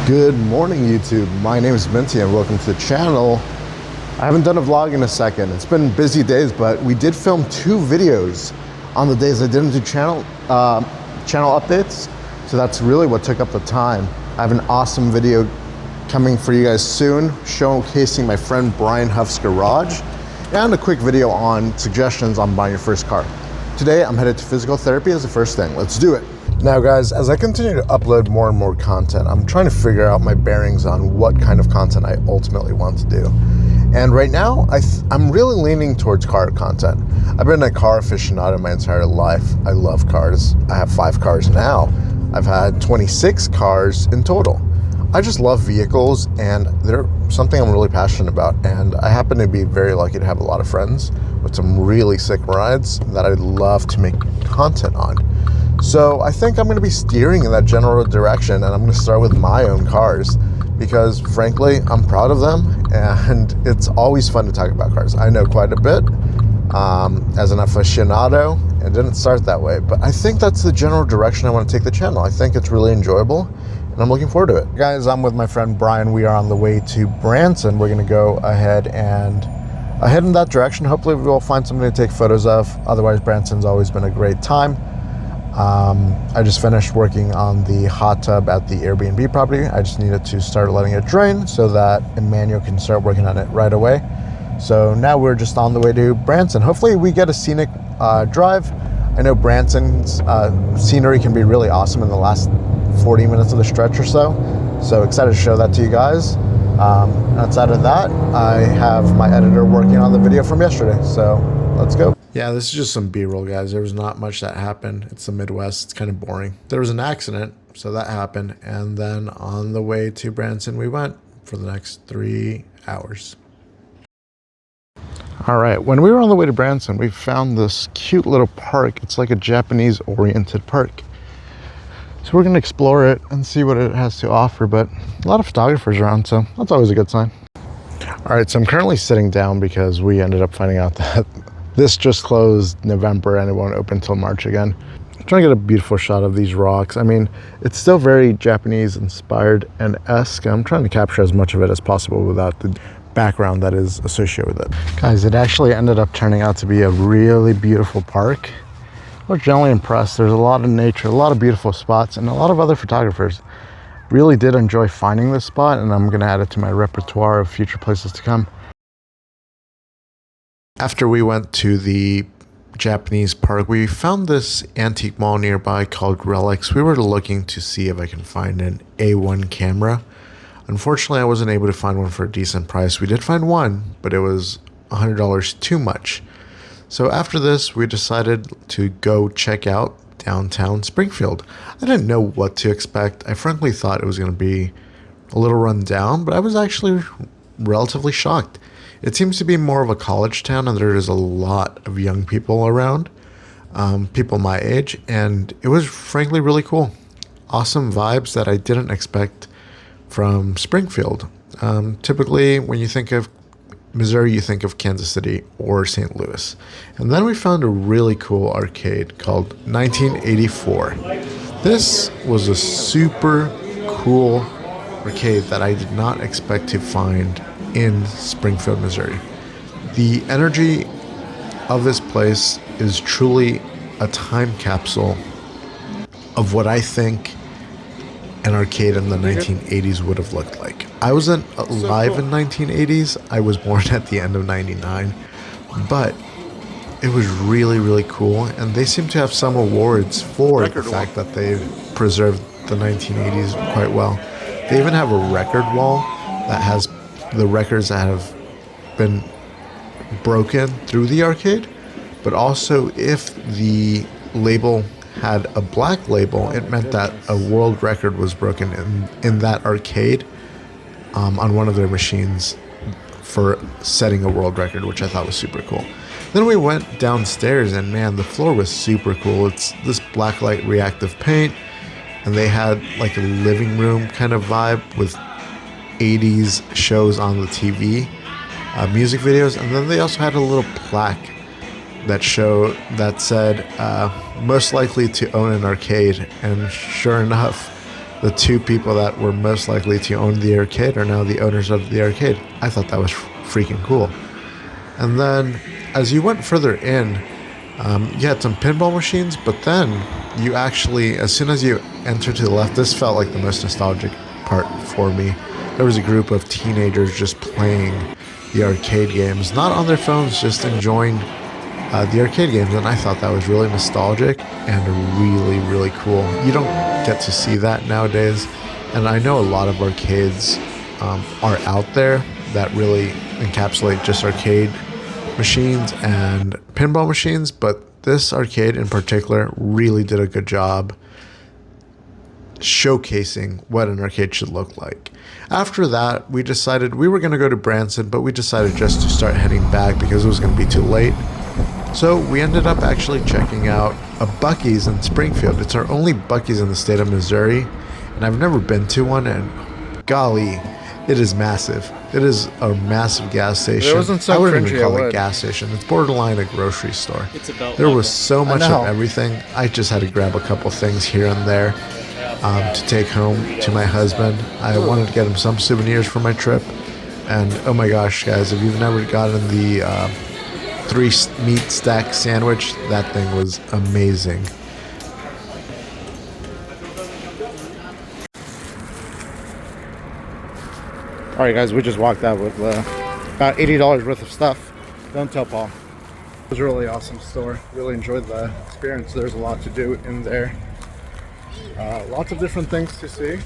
Good morning, YouTube. My name is Minty and welcome to the channel. I haven't done a vlog in a second. It's been busy days, but we did film 2 videos on the days I didn't do channel updates. So that's really what took up the time. I have an awesome video coming for you guys soon, showcasing my friend Brian Huff's garage, and a quick video on suggestions on buying your first car. Today, I'm headed to physical therapy as the first thing. Let's do it. Now guys, as I continue to upload more and more content, I'm trying to figure out my bearings on what kind of content I ultimately want to do. And right now, I'm really leaning towards car content. I've been a car aficionado my entire life. I love cars. I have 5 cars now. I've had 26 cars in total. I just love vehicles, and they're something I'm really passionate about. And I happen to be very lucky to have a lot of friends with some really sick rides that I'd love to make content on. So I think I'm going to be steering in that general direction, and I'm going to start with my own cars because frankly, I'm proud of them, and it's always fun to talk about cars. I know quite a bit as an aficionado, and didn't start that way, but I think that's the general direction I want to take the channel. I think it's really enjoyable, and I'm looking forward to it. Guys, I'm with my friend Brian. We are on the way to Branson. We're going to go ahead in that direction. Hopefully we'll find something to take photos of. Otherwise, Branson's always been a great time. I just finished working on the hot tub at the Airbnb property. I just needed to start letting it drain so that Emmanuel can start working on it right away. So now we're just on the way to Branson. Hopefully we get a scenic drive. I know Branson's scenery can be really awesome in the last 40 minutes of the stretch or so. So excited to show that to you guys. Outside of that, I have my editor working on the video from yesterday. So let's go. Yeah, this is just some B-roll, guys. There was not much that happened. It's the Midwest. It's kind of boring. There was an accident, so that happened. And then on the way to Branson, we went for the next 3 hours. All right, when we were on the way to Branson, we found this cute little park. It's like a Japanese-oriented park. So we're going to explore it and see what it has to offer, but a lot of photographers around, so that's always a good sign. All right, so I'm currently sitting down because we ended up finding out that this just closed November and it won't open until March again. I'm trying to get a beautiful shot of these rocks. I mean, it's still very Japanese inspired and esque. I'm trying to capture as much of it as possible without the background that is associated with it. Guys, it actually ended up turning out to be a really beautiful park. We're generally impressed. There's a lot of nature, a lot of beautiful spots, and a lot of other photographers. Really did enjoy finding this spot, and I'm gonna add it to my repertoire of future places to come. After we went to the Japanese park, we found this antique mall nearby called Relics. We were looking to see if I can find an A1 camera. Unfortunately, I wasn't able to find one for a decent price. We did find one, but it was $100 too much. So after this, we decided to go check out downtown Springfield. I didn't know what to expect. I frankly thought it was going to be a little run down, but I was actually relatively shocked. It seems to be more of a college town, and there is a lot of young people around, people my age, and it was frankly really cool. Awesome vibes that I didn't expect from Springfield. Typically, when you think of Missouri, you think of Kansas City or St. Louis. And then we found a really cool arcade called 1984. This was a super cool arcade that I did not expect to find in Springfield, Missouri. The energy of this place is truly a time capsule of what I think an arcade in the 1980s would have looked like. I wasn't alive in 1980s. I was born at the end of 99, but it was really, really cool. And they seem to have some awards for the fact that they've preserved the 1980s quite well. They even have a record wall that has the records that have been broken through the arcade, but also if the label had a black label, it meant that a world record was broken in that arcade on one of their machines for setting a world record, which I thought was super cool. Then we went downstairs, and man, the floor was super cool. It's this blacklight reactive paint, and they had like a living room kind of vibe with 80s shows on the TV, music videos, and then they also had a little plaque that said most likely to own an arcade, and sure enough, the two people that were most likely to own the arcade are now the owners of the arcade. I thought that was freaking cool. And then as you went further in, you had some pinball machines, but then you actually, as soon as you entered to the left, this felt like the most nostalgic part for me. There was a group of teenagers just playing the arcade games, not on their phones, just enjoying the arcade games, and I thought that was really nostalgic and really, really cool. You don't get to see that nowadays, and I know a lot of arcades are out there that really encapsulate just arcade machines and pinball machines, but this arcade in particular really did a good job showcasing what an arcade should look like. After that, we decided we were going to go to Branson, but we decided just to start heading back because it was going to be too late. So we ended up actually checking out a Buc-ee's in Springfield. It's our only Buc-ee's in the state of Missouri, and I've never been to one, and golly, it is massive. It is a massive gas station. It wasn't so I wouldn't cringy, even call I it a would. gas station. It's borderline a grocery store. It's a belt There was buckle. so much know. of everything. I just had to grab a couple things here and there to take home to my husband. I wanted to get him some souvenirs for my trip. And oh my gosh, guys, if you've never gotten the 3-meat stack sandwich, that thing was amazing. All right, guys, we just walked out with about $80 worth of stuff. Don't tell Paul. It was a really awesome store. Really enjoyed the experience. There's a lot to do in there. Lots of different things to see.